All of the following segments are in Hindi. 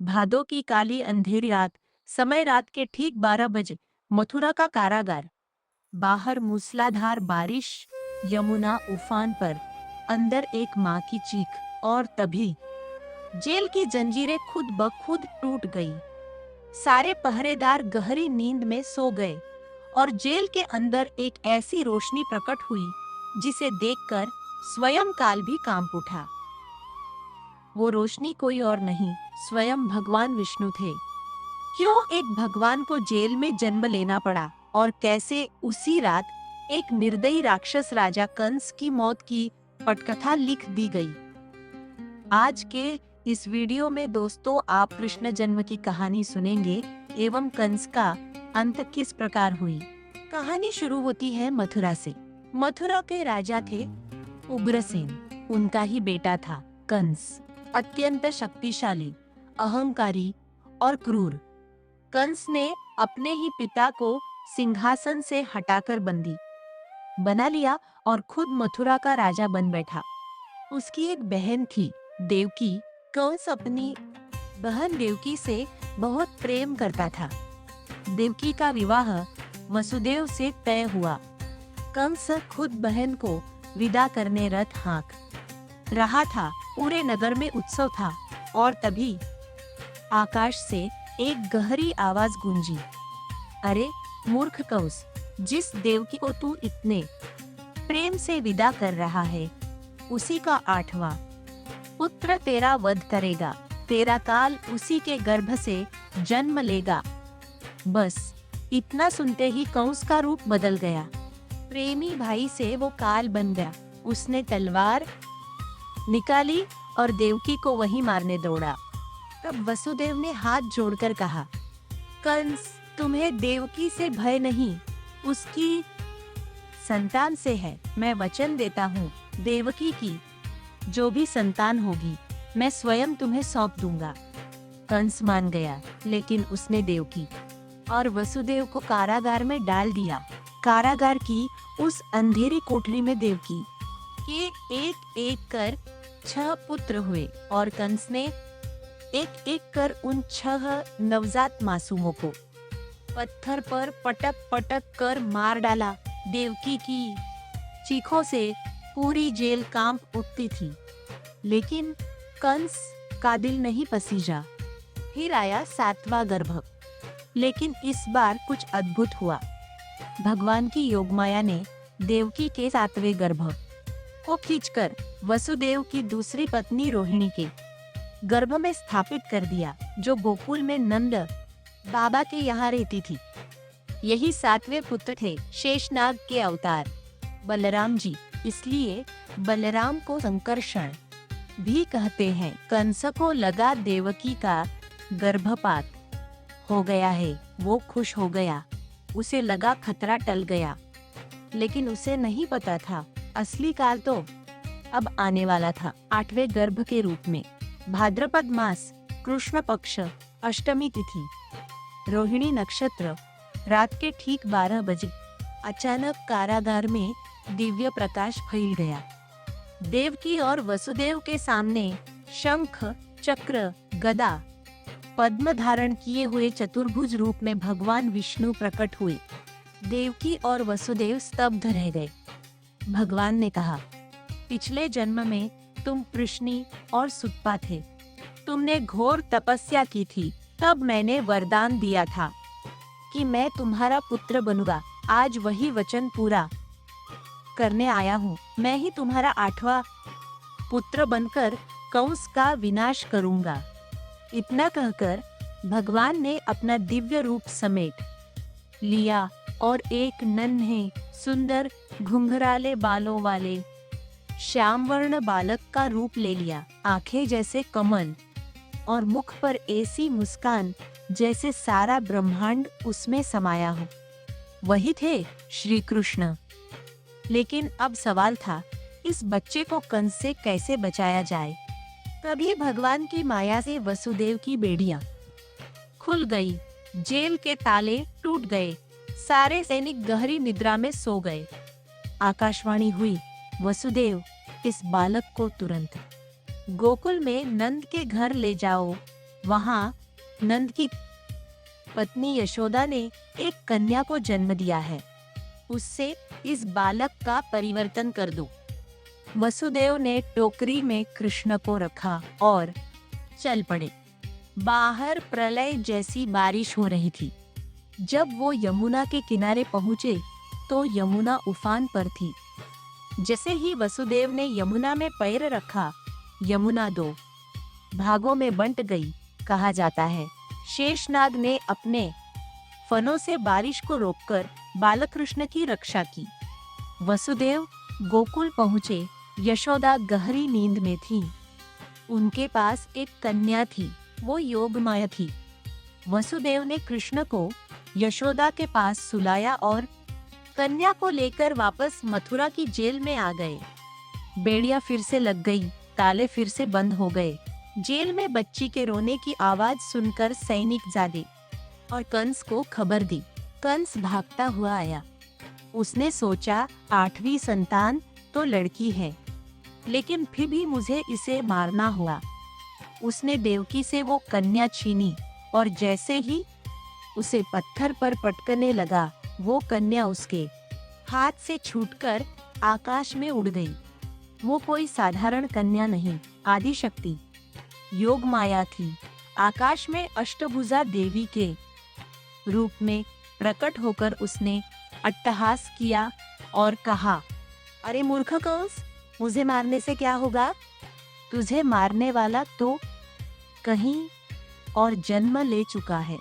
भादों की काली अंधेरी रात, समय रात के ठीक 12 बजे, मथुरा का कारागार। बाहर मूसलाधार बारिश, यमुना उफान पर, अंदर एक माँ की चीख। और तभी जेल की जंजीरें खुद ब खुद टूट गई। सारे पहरेदार गहरी नींद में सो गए और जेल के अंदर एक ऐसी रोशनी प्रकट हुई जिसे देखकर स्वयं काल भी कांप उठा। वो रोशनी कोई और नहीं, स्वयं भगवान विष्णु थे। क्यों एक भगवान को जेल में जन्म लेना पड़ा और कैसे उसी रात एक निर्दयी राक्षस राजा कंस की मौत की पटकथा लिख दी गई। आज के इस वीडियो में दोस्तों आप कृष्ण जन्म की कहानी सुनेंगे एवं कंस का अंत किस प्रकार हुई। कहानी शुरू होती है मथुरा से। मथुरा के राजा थे उग्रसेन। उनका ही बेटा था कंस, अत्यंत शक्तिशाली, अहंकारी और क्रूर। कंस ने अपने ही पिता को सिंहासन से हटाकर बंदी बना लिया और खुद मथुरा का राजा बन बैठा। उसकी एक बहन थी देवकी। कंस अपनी बहन देवकी से बहुत प्रेम करता था। देवकी का विवाह वसुदेव से तय हुआ। कंस खुद बहन को विदा करने रथ हाँक रहा था। पूरे नगर में उत्सव था और तभी आकाश से एक गहरी आवाज गूंजी, अरे मूर्ख कंस, जिस देवकी को तू इतने प्रेम से विदा कर रहा है, उसी का 8वां पुत्र तेरा वध करेगा। तेरा काल उसी के गर्भ से जन्म लेगा। बस इतना सुनते ही कंस का रूप बदल गया। प्रेमी भाई से वो काल बन गया। उसने तलवार निकाली और देवकी को वहीं मारने दौड़ा। तब वसुदेव ने हाथ जोड़कर कहा, कंस, तुम्हें देवकी से भय नहीं, उसकी संतान से है। मैं वचन देता हूँ, देवकी की जो भी संतान होगी मैं स्वयं तुम्हें सौंप दूंगा। कंस मान गया, लेकिन उसने देवकी और वसुदेव को कारागार में डाल दिया। कारागार की उस अंधेरी कोठरी में देवकी के एक एक कर 6 पुत्र हुए और कंस ने एक एक कर उन 6 नवजात मासूमों को पत्थर पर पटक पटक कर मार डाला। देवकी की चीखों से पूरी जेल कांप उठती थी, लेकिन कंस का दिल नहीं पसीजा। फिर आया 7वां गर्भ, लेकिन इस बार कुछ अद्भुत हुआ। भगवान की योगमाया ने देवकी के 7वें गर्भ को खींचकर वसुदेव की दूसरी पत्नी रोहिणी के गर्भ में स्थापित कर दिया, जो गोकुल में नंद बाबा के यहाँ रहती थी। यही 7वें पुत्र थे शेषनाग के अवतार बलराम जी। इसलिए बलराम को संकर्षण भी कहते हैं। कंस को लगा देवकी का गर्भपात हो गया है। वो खुश हो गया। उसे लगा खतरा टल गया, लेकिन उसे नहीं पता था असली काल तो अब आने वाला था। 8वें गर्भ के रूप में भाद्रपद मास, कृष्ण पक्ष, अष्टमी तिथि, रोहिणी नक्षत्र, रात के ठीक 12 बजे अचानक कारागार में दिव्य प्रकाश फैल गया। देवकी और वसुदेव के सामने शंख, चक्र, गदा, पद्म धारण किए हुए चतुर्भुज रूप में भगवान विष्णु प्रकट हुए। देवकी और वसुदेव स्तब्ध रह गए। भगवान ने कहा, पिछले जन्म में तुम कृष्णी और सुतपा थे। तुमने घोर तपस्या की थी। तब मैंने वरदान दिया था कि मैं तुम्हारा पुत्र बनूंगा। आज वही वचन पूरा करने आया हूँ। मैं ही तुम्हारा 8वां पुत्र बनकर कंस का विनाश करूंगा। इतना कहकर भगवान ने अपना दिव्य रूप समेट लिया और एक नन्हे सुंदर घुंघराले बालों वाले श्यामवर्ण बालक का रूप ले लिया। आंखें जैसे कमल और मुख पर ऐसी मुस्कान जैसे सारा ब्रह्मांड उसमें समाया हो। वही थे श्री कृष्ण। लेकिन अब सवाल था, इस बच्चे को कंस से कैसे बचाया जाए। तभी भगवान की माया से वसुदेव की बेड़ियां खुल गई। जेल के ताले टूट गए। सारे सैनिक गहरी निद्रा में सो गए। आकाशवाणी हुई, वसुदेव, इस बालक को तुरंत गोकुल में नंद के घर ले जाओ। वहाँ नंद की पत्नी यशोदा ने एक कन्या को जन्म दिया है, उससे इस बालक का परिवर्तन कर दो। वसुदेव ने टोकरी में कृष्ण को रखा और चल पड़े। बाहर प्रलय जैसी बारिश हो रही थी। जब वो यमुना के किनारे पहुंचे तो यमुना उफान पर थी। जैसे ही वसुदेव ने यमुना में पैर रखा, यमुना दो भागों में बंट गई। कहा जाता है शेषनाग ने अपने फनों से बारिश को रोककर बालकृष्ण की रक्षा की। वसुदेव गोकुल पहुंचे। यशोदा गहरी नींद में थी। उनके पास एक कन्या थी, वो योगमाया थी। वसुदेव ने कृष्ण को यशोदा के पास सुलाया और कन्या को लेकर वापस मथुरा की जेल में आ गए। बेड़ियां फिर से लग गई, ताले फिर से बंद हो गए। जेल में बच्ची के रोने की आवाज सुनकर सैनिक जागे और कंस को खबर दी। कंस भागता हुआ आया। उसने सोचा 8वीं संतान तो लड़की है, लेकिन फिर भी मुझे इसे मारना हुआ। उसने देवकी से वो कन्या छीनी और जैसे ही उसे पत्थर पर पटकने लगा, वो कन्या उसके हाथ से छूटकर आकाश में उड़ गई। वो कोई साधारण कन्या नहीं, आदिशक्ति योग माया थी। आकाश में अष्टभुजा देवी के रूप में प्रकट होकर उसने अट्टहास किया और कहा, अरे मूर्ख कंस, मुझे मारने से क्या होगा? तुझे मारने वाला तो कहीं और जन्म ले चुका है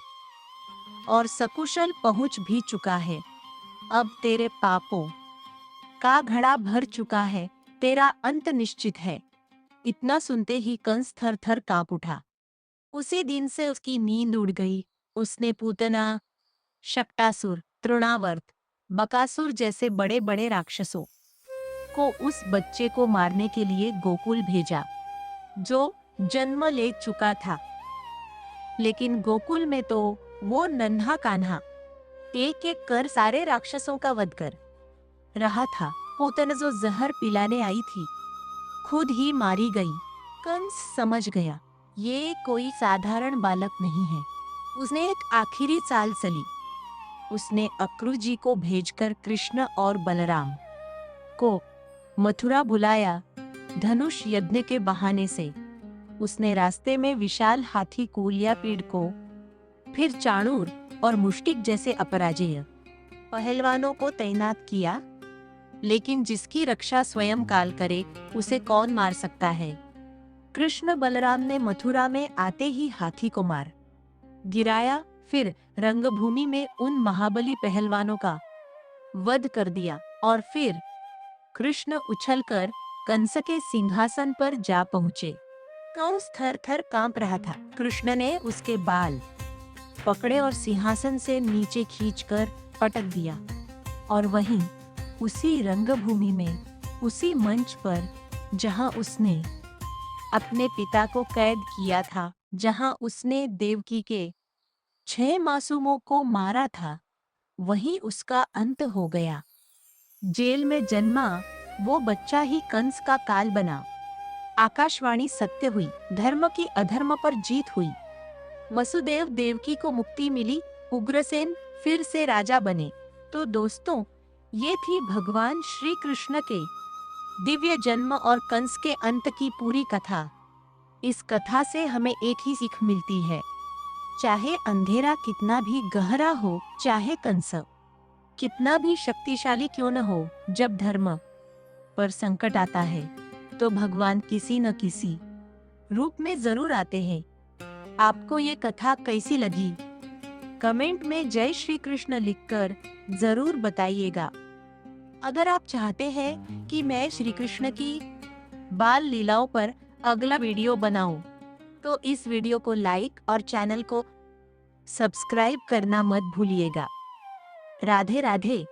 और सकुशल पहुंच भी चुका है। अब तेरे पापों का घड़ा भर चुका है, तेरा अंत निश्चित है। इतना सुनते ही कंस थर थर कांप उठा। उसी दिन से उसकी नींद उड़ गई। उसने पूतना, शक्टासुर, तृणावर्त, बकासुर जैसे बड़े बड़े राक्षसों को उस बच्चे को मारने के लिए गोकुल भेजा, जो जन्म ले चुका था। लेकिन गोकुल में तो वो नन्हा कान्हा एक एक कर सारे राक्षसों का वध कर रहा था। पूतना जो जहर पिलाने आई थी, खुद ही मारी गई। कंस समझ गया ये कोई साधारण बालक नहीं है। उसने एक आखिरी चाल चली। उसने अक्रू जी को भेजकर कृष्ण और बलराम को मथुरा बुलाया। धनुष यज्ञ के बहाने से उसने रास्ते में विशाल हाथी कूलियापीड़ को, फिर चाणूर और मुष्टिक जैसे अपराजेय पहलवानों को तैनात किया। लेकिन जिसकी रक्षा स्वयं काल करे, उसे कौन मार सकता है? कृष्ण बलराम ने मथुरा में आते ही हाथी को मार गिराया, फिर रंगभूमि में उन महाबली पहलवानों का वध कर दिया और फिर कृष्ण उछलकर कंस के सिंहासन पर जा पहुंचे। कंस थर थर कांप रहा था। कृष्ण ने उसके बाल पकड़े और सिंहासन से नीचे खींचकर पटक दिया और वहीं उसी रंगभूमि में, उसी मंच पर जहां उसने अपने पिता को कैद किया था, जहां उसने देवकी के 6 मासूमों को मारा था, वहीं उसका अंत हो गया। जेल में जन्मा वो बच्चा ही कंस का काल बना। आकाशवाणी सत्य हुई, धर्म की अधर्म पर जीत हुई। वसुदेव देवकी को मुक्ति मिली, उग्रसेन फिर से राजा बने। तो दोस्तों, ये थी भगवान श्री कृष्ण के दिव्य जन्म और कंस के अंत की पूरी कथा। इस कथा से हमें एक ही सीख मिलती है, चाहे अंधेरा कितना भी गहरा हो, चाहे कंस कितना भी शक्तिशाली क्यों न हो, जब धर्म पर संकट आता है तो भगवान किसी न किसी रूप में जरूर आते हैं। आपको ये कथा कैसी लगी? कमेंट में जय श्री कृष्ण लिखकर जरूर बताइएगा। अगर आप चाहते हैं कि मैं श्री कृष्ण की बाल लीलाओं पर अगला वीडियो बनाऊं, तो इस वीडियो को लाइक और चैनल को सब्सक्राइब करना मत भूलिएगा। राधे राधे।